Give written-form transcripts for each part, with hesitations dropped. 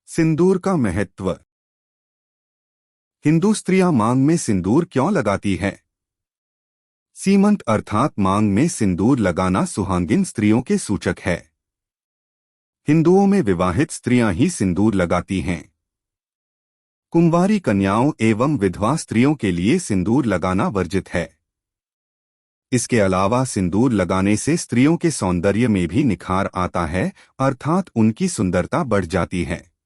सिंदूर का महत्व। हिंदू स्त्रियां मांग में सिंदूर क्यों लगाती है? सीमंत अर्थात मांग में सिंदूर लगाना सुहागिन स्त्रियों के सूचक है। हिंदुओं में विवाहित स्त्रियां ही सिंदूर लगाती हैं। कुंवारी कन्याओं एवं विधवा स्त्रियों के लिए सिंदूर लगाना वर्जित है। इसके अलावा सिंदूर लगाने से स्त्रियों के सौंदर्य में भी निखार आता है, अर्थात उनकी सुंदरता बढ़ जाती है।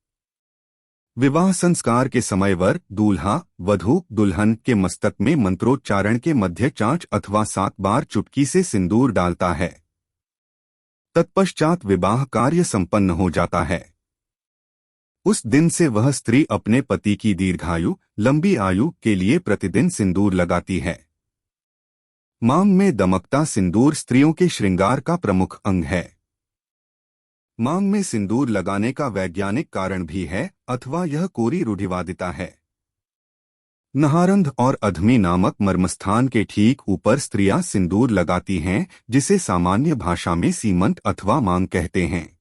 विवाह संस्कार के समय वर दूल्हा वधू दुल्हन के मस्तक में मंत्रोच्चारण के मध्य 5 अथवा 7 बार चुटकी से सिंदूर डालता है। तत्पश्चात विवाह कार्य संपन्न हो जाता है। उस दिन से वह स्त्री अपने पति की दीर्घायु लंबी आयु के लिए प्रतिदिन सिंदूर लगाती है। मांग में दमकता सिंदूर स्त्रियों के श्रृंगार का प्रमुख अंग है। मांग में सिंदूर लगाने का वैज्ञानिक कारण भी है, अथवा यह कोरी रूढ़िवादिता है। नहारंध और अधमी नामक मर्मस्थान के ठीक ऊपर स्त्रियां सिंदूर लगाती हैं, जिसे सामान्य भाषा में सीमंत अथवा मांग कहते हैं।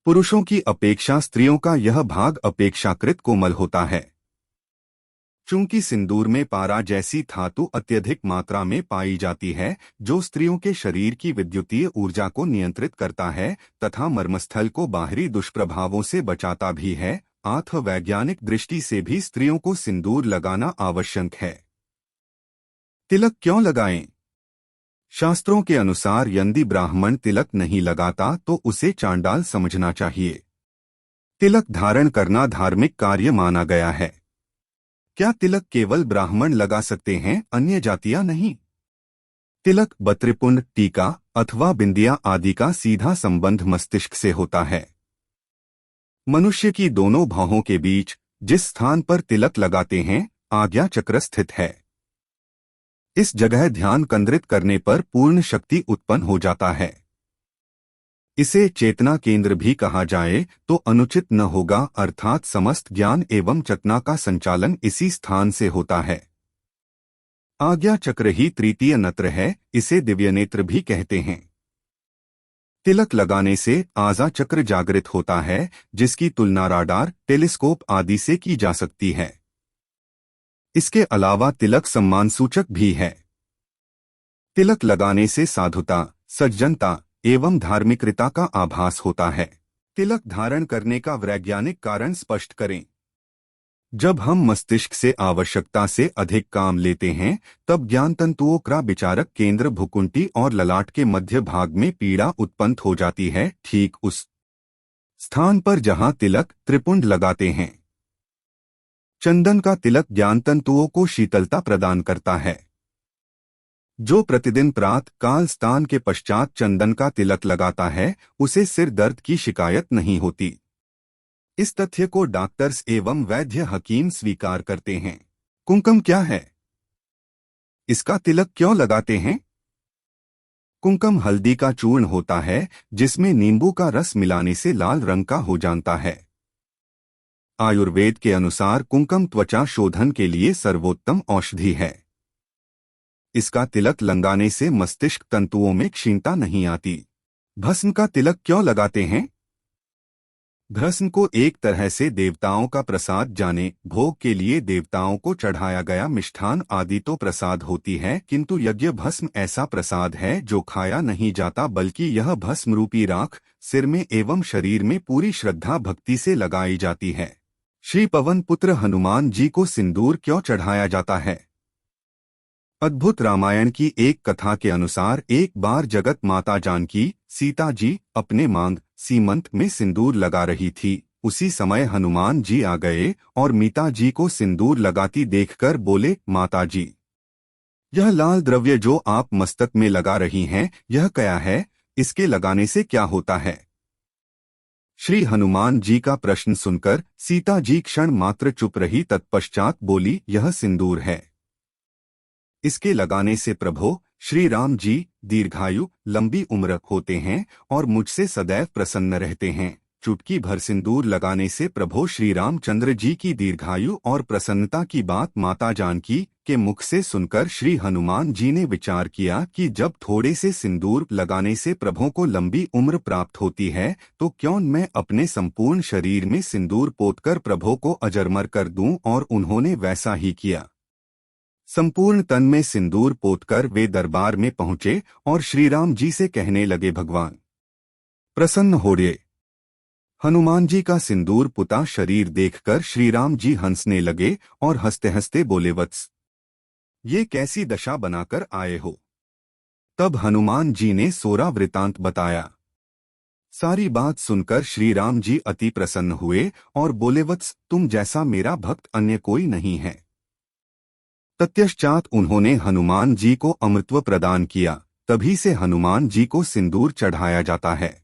पुरुषों की अपेक्षा स्त्रियों का यह भाग अपेक्षाकृत कोमल होता है। चूंकि सिंदूर में पारा जैसी धातु अत्यधिक मात्रा में पाई जाती है, जो स्त्रियों के शरीर की विद्युतीय ऊर्जा को नियंत्रित करता है तथा मर्मस्थल को बाहरी दुष्प्रभावों से बचाता भी है, अतः वैज्ञानिक दृष्टि से भी स्त्रियों को सिंदूर लगाना आवश्यक है। तिलक क्यों लगाएं? शास्त्रों के अनुसार यदि ब्राह्मण तिलक नहीं लगाता तो उसे चांडाल समझना चाहिए। तिलक धारण करना धार्मिक कार्य माना गया है। क्या तिलक केवल ब्राह्मण लगा सकते हैं, अन्य जातियां नहीं? तिलक बत्रिपुंड टीका अथवा बिंदिया आदि का सीधा संबंध मस्तिष्क से होता है। मनुष्य की दोनों भौहों के बीच जिस स्थान पर तिलक लगाते हैं, आज्ञा चक्र स्थित है। इस जगह ध्यान केंद्रित करने पर पूर्ण शक्ति उत्पन्न हो जाता है। इसे चेतना केंद्र भी कहा जाए तो अनुचित न होगा, अर्थात समस्त ज्ञान एवं चेतना का संचालन इसी स्थान से होता है। आज्ञा चक्र ही तृतीय नेत्र है, इसे दिव्य नेत्र भी कहते हैं। तिलक लगाने से आजा चक्र जागृत होता है, जिसकी तुलना राडार टेलीस्कोप आदि से की जा सकती है। इसके अलावा तिलक सम्मान सूचक भी है। तिलक लगाने से साधुता सज्जनता एवं धार्मिकता का आभास होता है। तिलक धारण करने का वैज्ञानिक कारण स्पष्ट करें। जब हम मस्तिष्क से आवश्यकता से अधिक काम लेते हैं, तब ज्ञान तंतुओं का विचारक केंद्र भुकुंटी और ललाट के मध्य भाग में पीड़ा उत्पन्न हो जाती है, ठीक उस स्थान पर जहां तिलक त्रिपुंड लगाते हैं। चंदन का तिलक ज्ञान तंतुओं को शीतलता प्रदान करता है। जो प्रतिदिन प्रातः काल स्नान के पश्चात चंदन का तिलक लगाता है, उसे सिर दर्द की शिकायत नहीं होती। इस तथ्य को डॉक्टर्स एवं वैद्य हकीम स्वीकार करते हैं। कुंकुम क्या है? इसका तिलक क्यों लगाते हैं? कुंकुम हल्दी का चूर्ण होता है, जिसमें नींबू का रस मिलाने से लाल रंग का हो जाता है। आयुर्वेद के अनुसार कुंकुम त्वचा शोधन के लिए सर्वोत्तम औषधि है। इसका तिलक लगाने से मस्तिष्क तंतुओं में क्षीणता नहीं आती। भस्म का तिलक क्यों लगाते हैं? भस्म को एक तरह से देवताओं का प्रसाद जाने, भोग के लिए देवताओं को चढ़ाया गया मिष्ठान आदि तो प्रसाद होती है, किंतु यज्ञ भस्म ऐसा प्रसाद है जो खाया नहीं जाता, बल्कि यह भस्म रूपी राख सिर में एवं शरीर में पूरी श्रद्धा भक्ति से लगाई जाती है। श्री पवन पुत्र हनुमान जी को सिंदूर क्यों चढ़ाया जाता है? अद्भुत रामायण की एक कथा के अनुसार एक बार जगत माता जानकी सीता जी अपने मांग सीमंत में सिंदूर लगा रही थी। उसी समय हनुमान जी आ गए और मीता जी को सिंदूर लगाती देखकर बोले, माता जी, यह लाल द्रव्य जो आप मस्तक में लगा रही हैं, यह क्या है? इसके लगाने से क्या होता है? श्री हनुमान जी का प्रश्न सुनकर सीता जी क्षण मात्र चुप रही, तत्पश्चात बोली, यह सिंदूर है। इसके लगाने से प्रभो श्री राम जी दीर्घायु लंबी उम्र होते हैं और मुझसे सदैव प्रसन्न रहते हैं। चुटकी भर सिंदूर लगाने से प्रभु श्री रामचंद्र जी की दीर्घायु और प्रसन्नता की बात माता जानकी के मुख से सुनकर श्री हनुमान जी ने विचार किया कि जब थोड़े से सिंदूर लगाने से प्रभु को लंबी उम्र प्राप्त होती है, तो क्यों मैं अपने संपूर्ण शरीर में सिंदूर पोतकर प्रभु को अजरमर कर दूं। और उन्होंने वैसा ही किया। संपूर्ण तन में सिंदूर पोतकर वे दरबार में पहुंचे और श्रीराम जी से कहने लगे, भगवान प्रसन्न होइए। हनुमान जी का सिंदूर पुता शरीर देखकर श्रीराम जी हंसने लगे और हंसते हंसते बोले, वत्स ये कैसी दशा बनाकर आए हो। तब हनुमान जी ने सोरा वृतांत बताया। सारी बात सुनकर श्रीराम जी अति प्रसन्न हुए और बोले, वत्स तुम जैसा मेरा भक्त अन्य कोई नहीं है। तत्पश्चात उन्होंने हनुमान जी को अमृतत्व प्रदान किया। तभी से हनुमान जी को सिंदूर चढ़ाया जाता है।